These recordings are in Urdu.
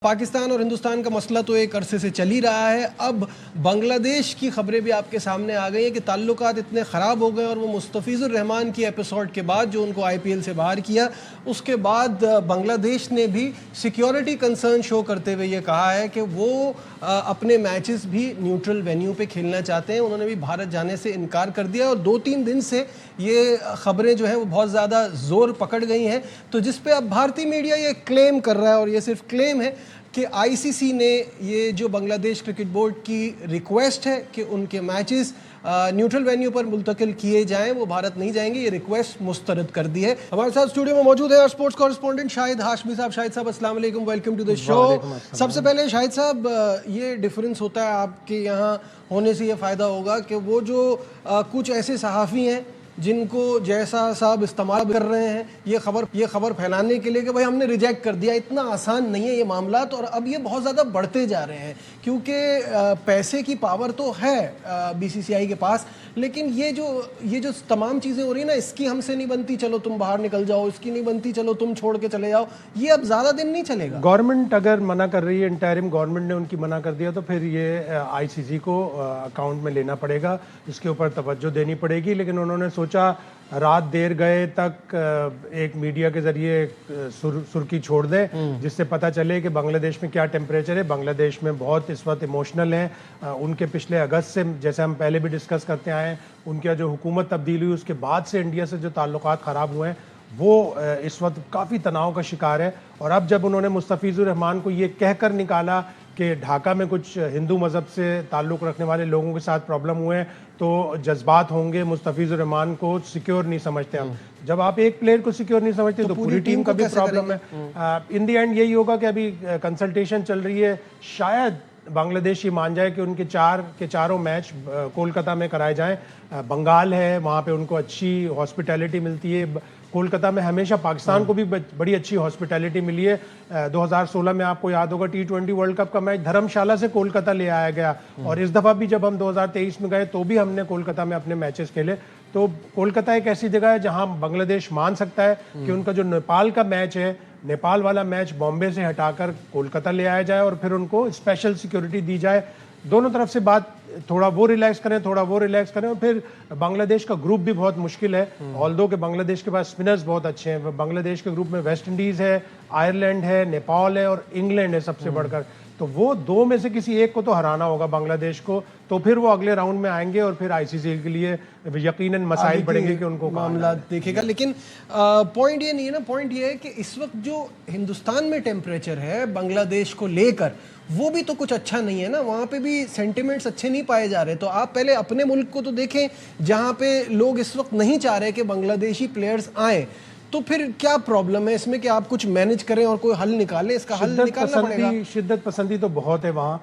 پاکستان اور ہندوستان کا مسئلہ تو ایک عرصے سے چل ہی رہا ہے. اب بنگلہ دیش کی خبریں بھی آپ کے سامنے آ گئی ہیں کہ تعلقات اتنے خراب ہو گئے اور وہ مستفیض الرحمان کی ایپیسوڈ کے بعد جو ان کو IPL سے باہر کیا, اس کے بعد بنگلہ دیش نے بھی سیکیورٹی کنسرن شو کرتے ہوئے یہ کہا ہے کہ وہ اپنے میچز بھی نیوٹرل وینیو پہ کھیلنا چاہتے ہیں. انہوں نے بھی بھارت جانے سے انکار کر دیا اور 2-3 دن سے یہ خبریں جو ہیں وہ بہت زیادہ زور پکڑ گئی ہیں. تو جس پہ اب بھارتی میڈیا یہ کلیم کر رہا ہے, اور یہ صرف کلیم ہے, کہ ICC نے یہ جو بنگلہ دیش کرکٹ بورڈ کی ریکویسٹ ہے کہ ان کے میچز نیوٹرل وینیو پر منتقل کیے جائیں, وہ بھارت نہیں جائیں گے, یہ ریکویسٹ مسترد کر دی ہے. ہمارے ساتھ اسٹوڈیو میں موجود ہے اور اسپورٹس کورسپونڈنٹ شاہد ہاشمی صاحب. شاہد صاحب السلام علیکم, ویلکم ٹو دی شو. سب سے پہلے شاہد صاحب, یہ ڈفرینس ہوتا ہے آپ کے یہاں ہونے سے یہ فائدہ ہوگا کہ وہ جو کچھ ایسے صحافی ہیں جن کو جیسا صاحب استعمال کر رہے ہیں یہ خبر پھیلانے کے لیے کہ بھائی ہم نے ریجیکٹ کر دیا, اتنا آسان نہیں ہے یہ معاملات, اور اب یہ بہت زیادہ بڑھتے جا رہے ہیں کیونکہ پیسے کی پاور تو ہے BCCI کے پاس, لیکن یہ جو تمام چیزیں ہو رہی ہیں نا, اس کی ہم سے نہیں بنتی چلو تم باہر نکل جاؤ, اس کی نہیں بنتی چلو تم چھوڑ کے چلے جاؤ, یہ اب زیادہ دن نہیں چلے گا. گورنمنٹ اگر منع کر رہی ہے, انٹرم گورنمنٹ نے ان کی منع کر دیا, تو پھر یہ ICC کو اکاؤنٹ میں لینا پڑے گا, اس کے اوپر توجہ دینی پڑے گی. لیکن انہوں نے سوچا رات دیر گئے تک ایک میڈیا کے ذریعے سرخی چھوڑ دیں جس سے پتہ چلے کہ بنگلہ دیش میں کیا ٹیمپریچر ہے. بنگلہ دیش میں بہت اس وقت ایموشنل ہیں. ان کے پچھلے اگست سے, جیسے ہم پہلے بھی ڈسکس کرتے آئے ہیں, ان کا جو حکومت تبدیل ہوئی اس کے بعد سے انڈیا سے جو تعلقات خراب ہوئے ہیں وہ اس وقت کافی تناؤ کا شکار ہے. اور اب جب انہوں نے مستفیض الرحمان کو یہ کہہ کر نکالا کہ ڈھاکہ میں کچھ ہندو مذہب سے تعلق رکھنے والے لوگوں کے ساتھ پرابلم ہوئے ہیں تو جذبات ہوں گے, مستفیض الرحمان کو سیکیور نہیں سمجھتے ہم. جب آپ ایک پلیئر کو سیکیور نہیں سمجھتے تو پوری ٹیم کا بھی پرابلم ہے. ان دی اینڈ یہی ہوگا کہ ابھی کنسلٹیشن چل رہی ہے, شاید بنگلہ دیش یہ مان جائے کہ ان کے چاروں میچ کولکتہ میں کرائے جائیں. بنگال ہے, وہاں پہ ان کو اچھی ہاسپٹیلٹی ملتی ہے. کولکتہ میں ہمیشہ پاکستان کو بھی بڑی اچھی ہاسپٹیلٹی ملی ہے. 2016 میں آپ کو یاد ہوگا T20 ورلڈ کپ کا میچ دھرم شالہ سے کولکتہ لے آیا گیا, اور اس دفعہ بھی جب ہم 2023 میں گئے تو بھی ہم نے کولکتہ میں اپنے میچز کھیلے. تو کولکتہ ایک ایسی جگہ ہے جہاں بنگلہ دیش مان سکتا ہے کہ ان کا جو نیپال کا میچ ہے, نیپال والا میچ بامبے سے ہٹا کر کولکتہ لے آیا جائے اور پھر ان کو اسپیشل سیکیورٹی دی جائے. دونوں طرف سے بات, تھوڑا وہ ریلیکس کریں اور پھر بنگلہ دیش کا گروپ بھی بہت مشکل ہے. آلدو کہ بنگلہ دیش کے پاس اسپنرز بہت اچھے ہیں. بنگلہ دیش کے گروپ میں ویسٹ انڈیز ہے, آئرلینڈ ہے, نیپال ہے اور انگلینڈ ہے سب سے بڑھ کر. تو وہ دو میں سے کسی ایک کو تو ہرانا ہوگا بنگلہ دیش کو, تو پھر وہ اگلے راؤنڈ میں آئیں گے اور پھر ICC کے لیے یقیناً مسائل پڑیں گے کہ ان کو معاملات دیکھے گا. لیکن پوائنٹ یہ نہیں ہے نا, پوائنٹ یہ ہے کہ اس وقت جو ہندوستان میں ٹیمپریچر ہے بنگلہ دیش کو لے کر, وہ بھی تو کچھ اچھا نہیں ہے نا. وہاں پہ بھی سینٹیمنٹس اچھے نہیں پائے جا رہے. تو آپ پہلے اپنے ملک کو تو دیکھیں جہاں پہ لوگ اس وقت نہیں چاہ رہے کہ بنگلہ دیشی پلیئرز آئیں. تو پھر کیا پرابلم ہے اس میں کہ آپ کچھ مینج کریں اور کوئی حل نکالیں؟ اس کا حل نکالنا پڑے گا. شدت پسندی تو بہت ہے وہاں.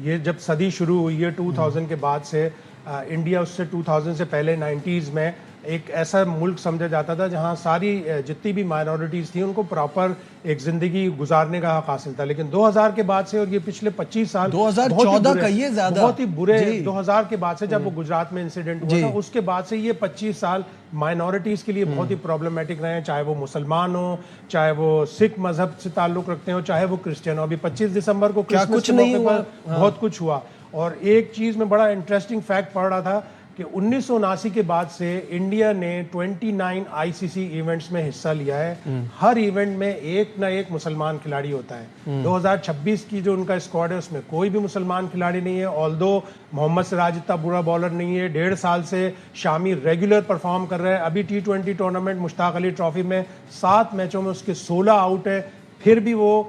یہ جب صدی شروع ہوئی ہے 2000 کے بعد سے, انڈیا اس سے 2000 سے پہلے 90s میں ایک ایسا ملک سمجھا جاتا تھا جہاں ساری جتنی بھی مائنورٹیز تھیں ان کو پراپر ایک زندگی گزارنے کا حق حاصل تھا. لیکن 2000 کے بعد سے, اور یہ پچھلے 25 سال 2014 کا یہ زیادہ بہت ہی برے 2000 کے بعد سے جب وہ گجرات میں انسیڈنٹ ہوا تھا, اس کے بعد سے یہ 25 سال مائنورٹیز کے لیے بہت ہی پرابلمٹک رہے ہیں, چاہے وہ مسلمان ہوں, چاہے وہ سکھ مذہب سے تعلق رکھتے ہوں, چاہے وہ کرسچن ہو. ابھی 25 دسمبر کو کرسمس کے موقع پر بہت کچھ ہوا. اور ایک چیز میں بڑا انٹرسٹنگ فیکٹ پڑھ رہا تھا کہ 1979 کے بعد سے انڈیا نے 29 ICC ایونٹس میں حصہ لیا ہے. ہر ایونٹ میں ایک نہ ایک مسلمان کھلاڑی ہوتا ہے. 2026 کی جو ان کا اسکواڈ ہے اس میں کوئی بھی مسلمان کھلاڑی نہیں ہے. آلدو محمد سراج اتنا برا بالر نہیں ہے, 1.5 سال سے شامی ریگولر پرفارم کر رہا ہے. ابھی T20 tournament Mushtaq Ali trophy میں 7 میچوں میں اس کے 16 آؤٹ ہے, پھر بھی وہ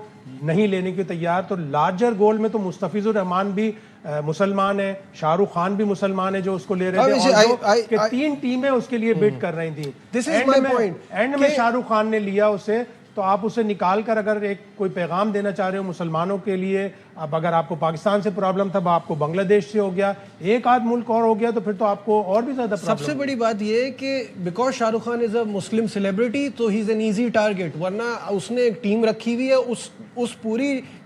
نہیں لینے کی تیار. تو لارجر گول میں تو مستفیض الرحمان بھی مسلمان ہے, شاہ رخ خان بھی مسلمان ہے جو اس کو لے رہے تھے, کہ 3 ٹیمیں اس کے لیے بٹ کر رہی تھیں. اینڈ میں شاہ رخ خان نے لیا اسے. تو آپ اسے نکال کر اگر ایک کوئی پیغام دینا چاہ رہے ہو مسلمانوں کے لیے, اب اگر آپ کو پاکستان سے پرابلم تھا, آپ کو بنگلہ دیش سے ہو گیا, ایک آدھ ملک اور ہو گیا, تو پھر تو آپ کو اور بھی زیادہ پرابلم. سب سے بڑی بات یہ ہے کہ because Shah Rukh Khan is a Muslim celebrity تو ہی از این ایزی ٹارگیٹ, ورنہ اس نے ایک ٹیم رکھی ہوئی ہے, اس پوری